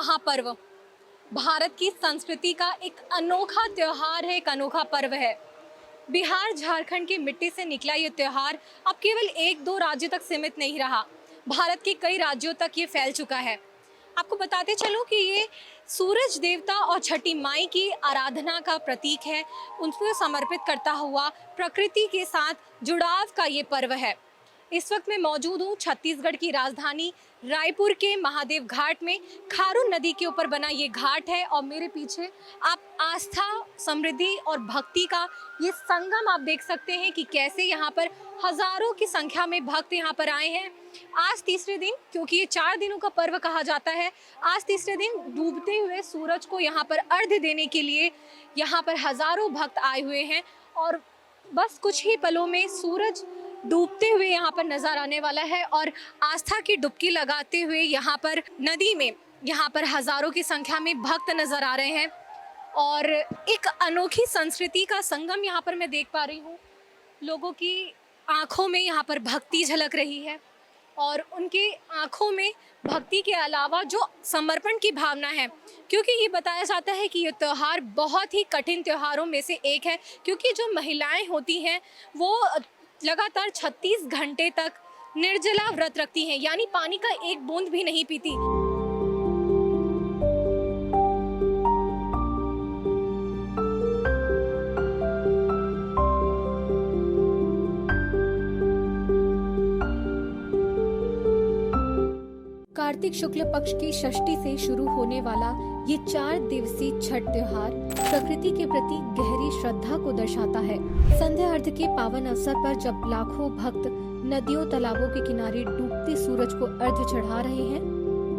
महापर्व भारत की संस्कृति का एक अनोखा त्योहार है, एक अनोखा पर्व है। बिहार झारखंड की मिट्टी से निकला ये त्योहार अब केवल एक दो राज्यों तक सीमित नहीं रहा, भारत के कई राज्यों तक ये फैल चुका है। आपको बताते चलूं कि ये सूरज देवता और छठी माई की आराधना का प्रतीक है। उनको समर्पित करता हुआ प्रकृति के साथ जुड़ाव का ये पर्व है। इस वक्त मैं मौजूद हूँ छत्तीसगढ़ की राजधानी रायपुर के महादेव घाट में। खारून नदी के ऊपर बना ये घाट है और मेरे पीछे आप आस्था, समृद्धि और भक्ति का ये संगम आप देख सकते हैं कि कैसे यहाँ पर हजारों की संख्या में भक्त यहाँ पर आए हैं। आज तीसरे दिन, क्योंकि ये 4 दिनों का पर्व कहा जाता है, आज तीसरे दिन डूबते हुए सूरज को यहाँ पर अर्घ्य देने के लिए यहाँ पर हजारों भक्त आए हुए हैं और बस कुछ ही पलों में सूरज डूबते हुए यहाँ पर नजर आने वाला है और आस्था की डुबकी लगाते हुए यहाँ पर नदी में यहाँ पर हजारों की संख्या में भक्त नजर आ रहे हैं और एक अनोखी संस्कृति का संगम यहाँ पर मैं देख पा रही हूँ। लोगों की आंखों में यहाँ पर भक्ति झलक रही है और उनकी आंखों में भक्ति के अलावा जो समर्पण की भावना है, क्योंकि ये बताया जाता है कि ये त्यौहार बहुत ही कठिन त्योहारों में से एक है, क्योंकि जो महिलाएं होती हैं वो लगातार 36 घंटे तक निर्जला व्रत रखती हैं, यानी पानी का एक बूंद भी नहीं पीती। कार्तिक शुक्ल पक्ष की षष्ठी से शुरू होने वाला ये 4 दिवसीय छठ त्योहार प्रकृति के प्रति गहरी श्रद्धा को दर्शाता है। संध्या अर्घ के पावन अवसर पर जब लाखों भक्त नदियों तालाबों के किनारे डूबते सूरज को अर्घ्य चढ़ा रहे हैं,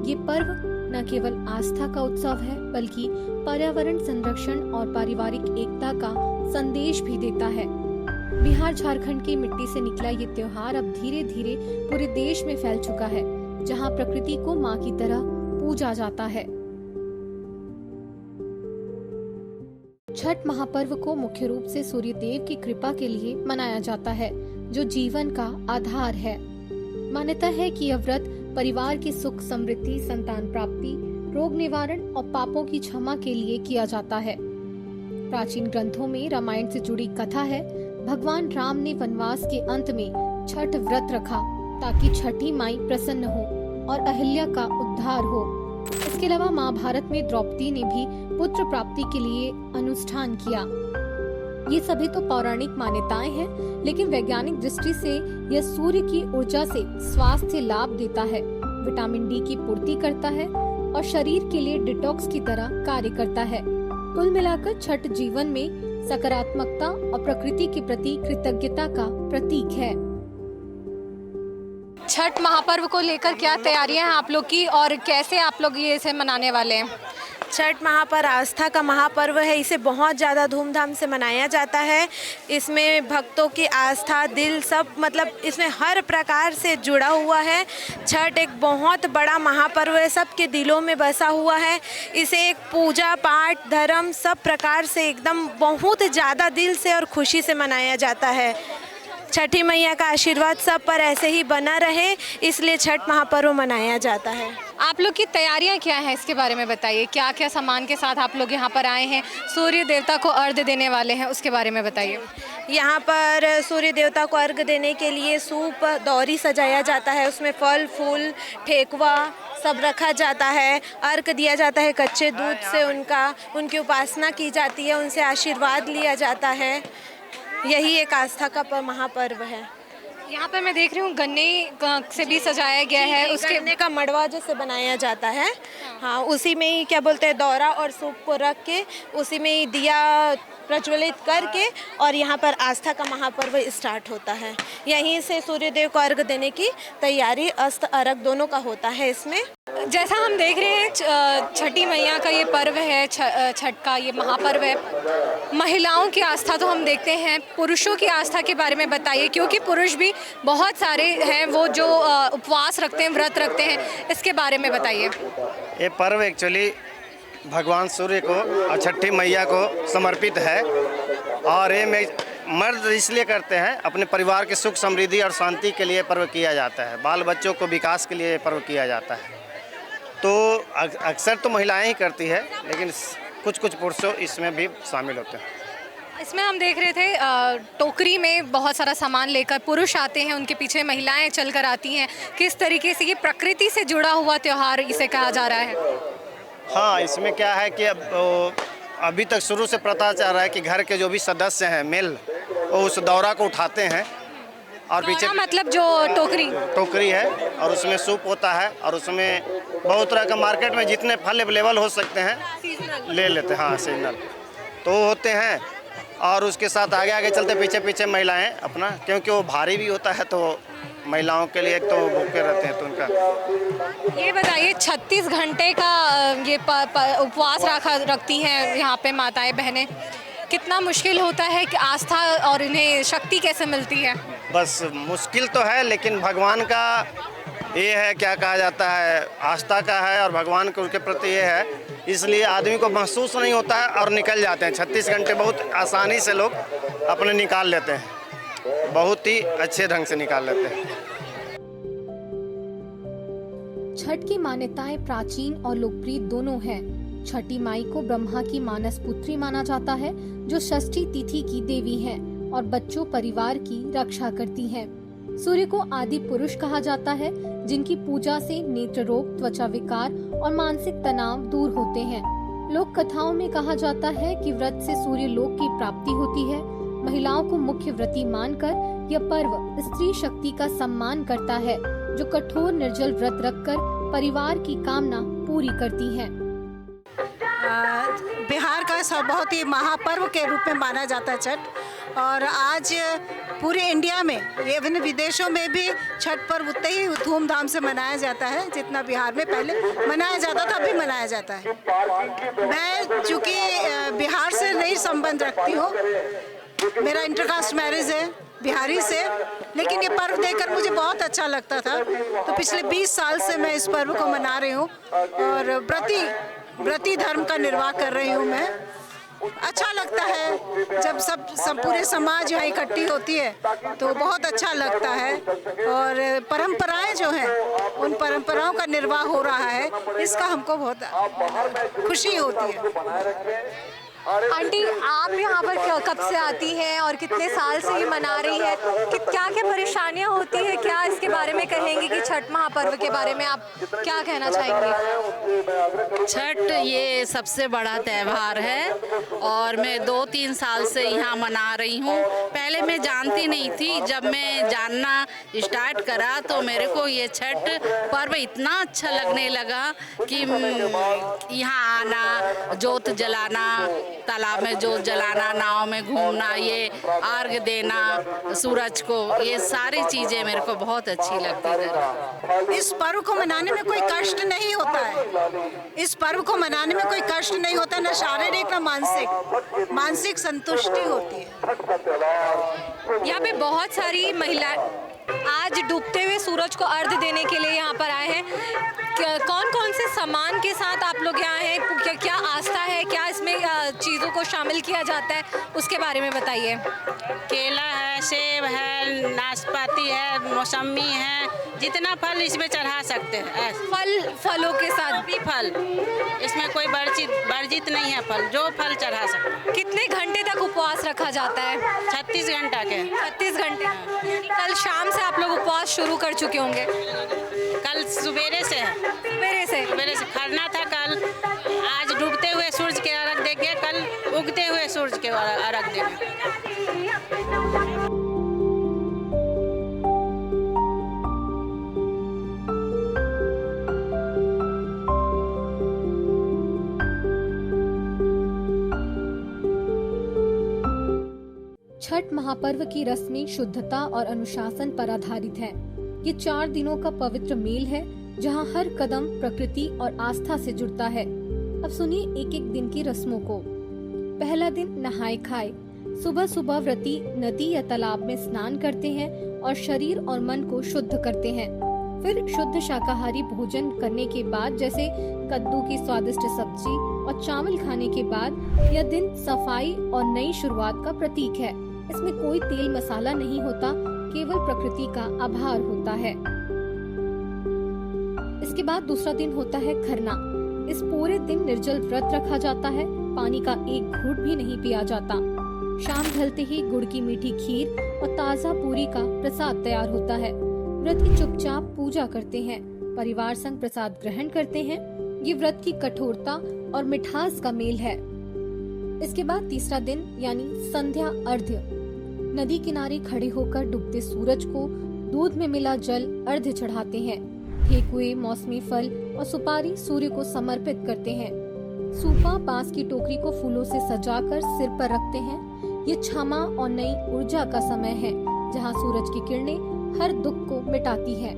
ये पर्व न केवल आस्था का उत्सव है बल्कि पर्यावरण संरक्षण और पारिवारिक एकता का संदेश भी देता है। बिहार झारखंड की मिट्टी से निकला ये त्योहार अब धीरे धीरे पूरे देश में फैल चुका है, जहां प्रकृति को मां की तरह पूजा जाता है। छठ महापर्व को मुख्य रूप से सूर्य देव की कृपा के लिए मनाया जाता है, जो जीवन का आधार है। मान्यता है कि यह व्रत परिवार की सुख समृद्धि, संतान प्राप्ति, रोग निवारण और पापों की क्षमा के लिए किया जाता है। प्राचीन ग्रंथों में रामायण से जुड़ी कथा है। भगवान राम ने वनवास के अंत में छठ व्रत रखा ताकि छठी माई प्रसन्न हो और अहिल्या का उद्धार हो। इसके अलावा महाभारत में द्रौपदी ने भी पुत्र प्राप्ति के लिए अनुष्ठान किया। ये सभी तो पौराणिक मान्यताएं हैं, लेकिन वैज्ञानिक दृष्टि से यह सूर्य की ऊर्जा से स्वास्थ्य लाभ देता है, विटामिन डी की पूर्ति करता है और शरीर के लिए डिटॉक्स की तरह कार्य करता है। कुल मिलाकर छठ जीवन में सकारात्मकता और प्रकृति के प्रति कृतज्ञता का प्रतीक है। छठ महापर्व को लेकर क्या तैयारियां हैं आप लोग की और कैसे आप लोग ये इसे मनाने वाले हैं? छठ महापर्व आस्था का महापर्व है। इसे बहुत ज़्यादा धूमधाम से मनाया जाता है। इसमें भक्तों की आस्था, दिल सब इसमें हर प्रकार से जुड़ा हुआ है। छठ एक बहुत बड़ा महापर्व है, सबके दिलों में बसा हुआ है। इसे एक पूजा पाठ, धर्म सब प्रकार से एकदम बहुत ज़्यादा दिल से और खुशी से मनाया जाता है। छठी मैया का आशीर्वाद सब पर ऐसे ही बना रहे, इसलिए छठ महापर्व मनाया जाता है। आप लोग की तैयारियां क्या हैं, इसके बारे में बताइए। क्या क्या सामान के साथ आप लोग यहाँ पर आए हैं, सूर्य देवता को अर्घ्य देने वाले हैं, उसके बारे में बताइए। यहाँ पर सूर्य देवता को अर्घ्य देने के लिए सूप, दौरी सजाया जाता है, उसमें फल फूल, ठेकुआ सब रखा जाता है। अर्घ्य दिया जाता है कच्चे दूध से, उनकी उपासना की जाती है, उनसे आशीर्वाद लिया जाता है। यही एक आस्था का महापर्व है। यहाँ पर मैं देख रही हूँ गन्ने से भी सजाया गया है, उसके गन्ने का मड़वा जैसे बनाया जाता है। हाँ, उसी में ही क्या बोलते हैं, दौरा और सूप को रख के उसी में ही दिया प्रज्वलित करके और यहाँ पर आस्था का महापर्व स्टार्ट होता है। यहीं से सूर्यदेव को अर्घ देने की तैयारी अस्त अर्घ दोनों का होता है। इसमें जैसा हम देख रहे हैं छठी मैया का ये पर्व है, छठ का ये महापर्व है। महिलाओं की आस्था तो हम देखते हैं, पुरुषों की आस्था के बारे में बताइए, क्योंकि पुरुष भी बहुत सारे हैं वो जो उपवास रखते हैं, व्रत रखते हैं, इसके बारे में बताइए। ये पर्व एक्चुअली भगवान सूर्य को और छठी मैया को समर्पित है और ये मर्द इसलिए करते हैं, अपने परिवार की सुख समृद्धि और शांति के लिए पर्व किया जाता है। बाल बच्चों को विकास के लिए पर्व किया जाता है। तो अक्सर तो महिलाएं ही करती है, लेकिन कुछ कुछ पुरुषों इसमें भी शामिल होते हैं। इसमें हम देख रहे थे टोकरी में बहुत सारा सामान लेकर पुरुष आते हैं, उनके पीछे महिलाएं चलकर आती हैं। किस तरीके से ये प्रकृति से जुड़ा हुआ त्यौहार इसे कहा जा रहा है? हाँ, इसमें क्या है कि अभी तक शुरू से प्रथा चल रहा है कि घर के जो भी सदस्य हैं मेल, वो उस दौरा को उठाते हैं और पीछे मतलब जो टोकरी है और उसमें सूप होता है और उसमें बहुत तरह का मार्केट में जितने फल अवेलेबल हो सकते हैं ले लेते हैं। हाँ, सीजनल तो होते हैं और उसके साथ आगे आगे चलते पीछे पीछे महिलाएं अपना, क्योंकि वो भारी भी होता है तो महिलाओं के लिए एक तो भूखे रहते हैं तो उनका। ये बताइए 36 घंटे का ये उपवास रखती हैं यहाँ पे माताएं बहनें, कितना मुश्किल होता है कि आस्था और इन्हें शक्ति कैसे मिलती है? बस मुश्किल तो है, लेकिन भगवान का ये है, क्या कहा जाता है, आस्था का है और भगवान के उनके प्रति ये है, इसलिए आदमी को महसूस नहीं होता है और निकल जाते हैं। 36 घंटे बहुत आसानी से लोग अपने निकाल लेते हैं, बहुत ही अच्छे ढंग से निकाल लेते हैं। छठ की मान्यताएं प्राचीन और लोकप्रिय दोनों हैं। छठी माई को ब्रह्मा की मानस पुत्री माना जाता है, जो षष्ठी तिथि की देवी हैं और बच्चों परिवार की रक्षा करती हैं। सूर्य को आदि पुरुष कहा जाता है, जिनकी पूजा से नेत्र रोग, त्वचा विकार और मानसिक तनाव दूर होते हैं। लोक कथाओं में कहा जाता है कि व्रत से सूर्य लोक की प्राप्ति होती है। महिलाओं को मुख्य व्रती मानकर यह पर्व स्त्री शक्ति का सम्मान करता है, जो कठोर निर्जल व्रत रखकर परिवार की कामना पूरी करती है। बिहार का बहुत ही महापर्व के रूप में माना जाता है छठ, और आज पूरे इंडिया में, इवन विदेशों में भी छठ पर्व उतने ही धूमधाम से मनाया जाता है जितना बिहार में पहले मनाया जाता था, अभी मनाया जाता है। मैं चूँकि बिहार से नहीं संबंध रखती हूँ, मेरा इंटरकास्ट मैरिज है बिहारी से, लेकिन ये पर्व देखकर मुझे बहुत अच्छा लगता था। तो पिछले 20 साल से मैं इस पर्व को मना रही हूँ और व्रती धर्म का निर्वाह कर रही हूँ मैं। अच्छा लगता है जब सब पूरे समाज यहाँ इकट्ठी होती है तो बहुत अच्छा लगता है, और परंपराएं जो हैं उन परंपराओं का निर्वाह हो रहा है, इसका हमको बहुत खुशी होती है। आंटी, आप यहाँ पर कब से आती हैं और कितने साल से ये मना रही है? क्या क्या परेशानियाँ होती है, क्या इसके बारे में कहेंगी कि छठ महापर्व के बारे में आप क्या कहना चाहेंगी? छठ ये सबसे बड़ा त्यौहार है और मैं 2-3 साल से यहाँ मना रही हूँ। पहले मैं जानती नहीं थी, जब मैं जानना स्टार्ट करा तो मेरे को ये छठ पर्व इतना अच्छा लगने लगा कि यहाँ आना, जोत जलाना, तालाब में जोत जलाना, नाव में घूमना, ये अर्घ देना सूरज को, ये सारी चीजें मेरे को बहुत अच्छी लगती है। इस पर्व को मनाने में कोई कष्ट नहीं होता है, इस पर्व को मनाने में कोई कष्ट नहीं होता, न शारीरिक न मानसिक संतुष्टि होती है। यहाँ पे बहुत सारी महिला आज डूबते हुए सूरज को अर्घ देने के लिए यहाँ पर आए हैं। कौन कौन से सामान के साथ आप लोग यहाँ हैं? क्या आस्था है, क्या इसमें चीज़ों को शामिल किया जाता है, उसके बारे में बताइए। केला है, सेब है, नाशपाती है, मौसमी है, जितना फल इसमें चढ़ा सकते हैं। फलों के साथ भी फल, इसमें कोई वर्जित नहीं है, फल जो फल चढ़ा सकते हैं। कितने घंटे तक उपवास रखा जाता है? 36 घंटा के। 36 घंटे। कल शाम से आप लोग उपवास शुरू कर चुके होंगे? कल सवेरे से है। सवेरे से खरना था कल। आज डूबते हुए सूरज के अर्घ देंगे, कल उगते हुए सूरज के अर्घ देंगे। छठ महापर्व की रस्में शुद्धता और अनुशासन पर आधारित है। ये 4 दिनों का पवित्र मेल है, जहां हर कदम प्रकृति और आस्था से जुड़ता है। अब सुनिए एक एक दिन की रस्मों को। पहला दिन नहाए खाए। सुबह सुबह व्रती नदी या तालाब में स्नान करते हैं और शरीर और मन को शुद्ध करते हैं। फिर शुद्ध शाकाहारी भोजन करने के बाद, जैसे कद्दू की स्वादिष्ट सब्जी और चावल खाने के बाद, यह दिन सफाई और नई शुरुआत का प्रतीक है। इसमें कोई तेल मसाला नहीं होता, केवल प्रकृति का आभार होता है। इस इसके बाद दूसरा दिन होता है खरना। इस पूरे दिन निर्जल व्रत रखा जाता है, पानी का एक घूंट भी नहीं पिया जाता। शाम ढलते ही गुड़ की मीठी खीर और ताज़ा पूरी का प्रसाद तैयार होता है। व्रत की चुपचाप पूजा करते हैं, परिवार संग प्रसाद ग्रहण करते हैं। ये व्रत की कठोरता और मिठास का मेल है। इसके बाद तीसरा दिन यानी संध्या अर्घ्य। नदी किनारे खड़े होकर डूबते सूरज को दूध में मिला जल अर्घ्य चढ़ाते हैं। ठेकुए, मौसमी फल और सुपारी सूर्य को समर्पित करते हैं। सूपा बांस की टोकरी को फूलों से सजाकर सिर पर रखते हैं। ये क्षमा और नई ऊर्जा का समय है, जहाँ सूरज की किरणें हर दुख को मिटाती है।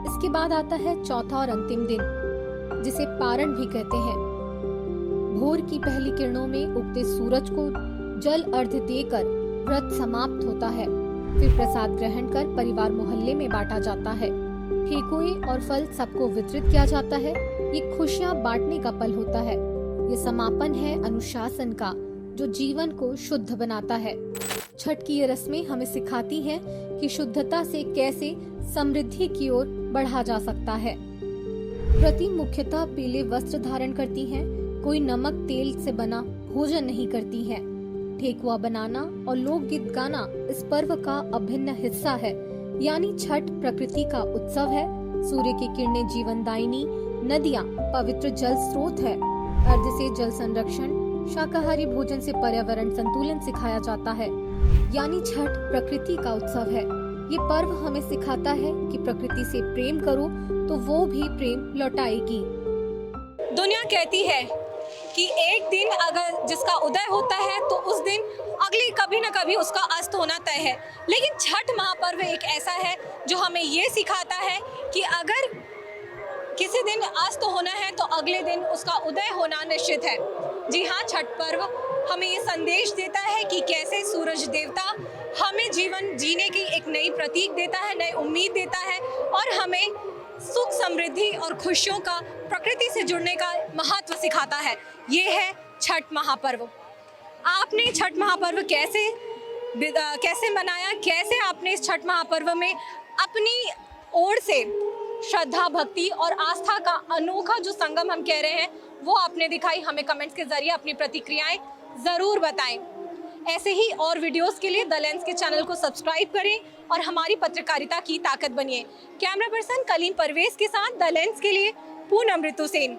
इसके बाद आता है चौथा और अंतिम दिन, जिसे पारण भी कहते हैं। भोर की पहली किरणों में उगते सूरज को जल अर्घ्य देकर व्रत समाप्त होता है। फिर प्रसाद ग्रहण कर परिवार मोहल्ले में बांटा जाता है। ठेकुए और फल सबको वितरित किया जाता है। ये खुशियां बांटने का पल होता है। ये समापन है अनुशासन का, जो जीवन को शुद्ध बनाता है। छठ की ये रस्में हमें सिखाती हैं कि शुद्धता से कैसे समृद्धि की ओर बढ़ा जा सकता है। व्रती मुख्यतः पीले वस्त्र धारण करती हैं। कोई नमक तेल से बना भोजन नहीं करती हैं। ठेकुआ बनाना और लोकगीत गाना इस पर्व का अभिन्न हिस्सा है। यानी छठ प्रकृति का उत्सव है। सूर्य की किरणें जीवनदायिनी, नदियाँ पवित्र जल स्रोत है। अर्घ्य से जल संरक्षण, शाकाहारी भोजन से पर्यावरण संतुलन सिखाया जाता है। यानी छठ प्रकृति का उत्सव है। ये पर्व हमें सिखाता है कि प्रकृति से प्रेम करो तो वो भी प्रेम लौटाएगी। दुनिया कहती है कि एक दिन अगर जिसका उदय होता है तो उस दिन अगली कभी न कभी उसका अस्त होना तय है। लेकिन छठ महापर्व एक ऐसा है जो हमें ये सिखाता है कि अगर किसी दिन अस्त होना है तो अगले दिन उसका उदय होना निश्चित है। जी हाँ, छठ पर्व हमें ये संदेश देता है कि कैसे सूरज देवता हमें जीवन जीने की एक नई प्रतीक देता है, नई उम्मीद देता है और हमें सुख, समृद्धि और खुशियों का, प्रकृति से जुड़ने का महत्व सिखाता है। ये है छठ महापर्व। आपने छठ महापर्व कैसे मनाया, कैसे आपने इस छठ महापर्व में अपनी ओर से श्रद्धा, भक्ति और आस्था का अनोखा जो संगम हम कह रहे हैं वो आपने दिखाई। हमें कमेंट्स के जरिए अपनी प्रतिक्रियाएं जरूर बताएं। ऐसे ही और वीडियोस के लिए द लेंस के चैनल को सब्सक्राइब करें और हमारी पत्रकारिता की ताकत बनिए। कैमरा पर्सन कलीम परवेज के साथ द लेंस के लिए पूनम ऋतु सेन।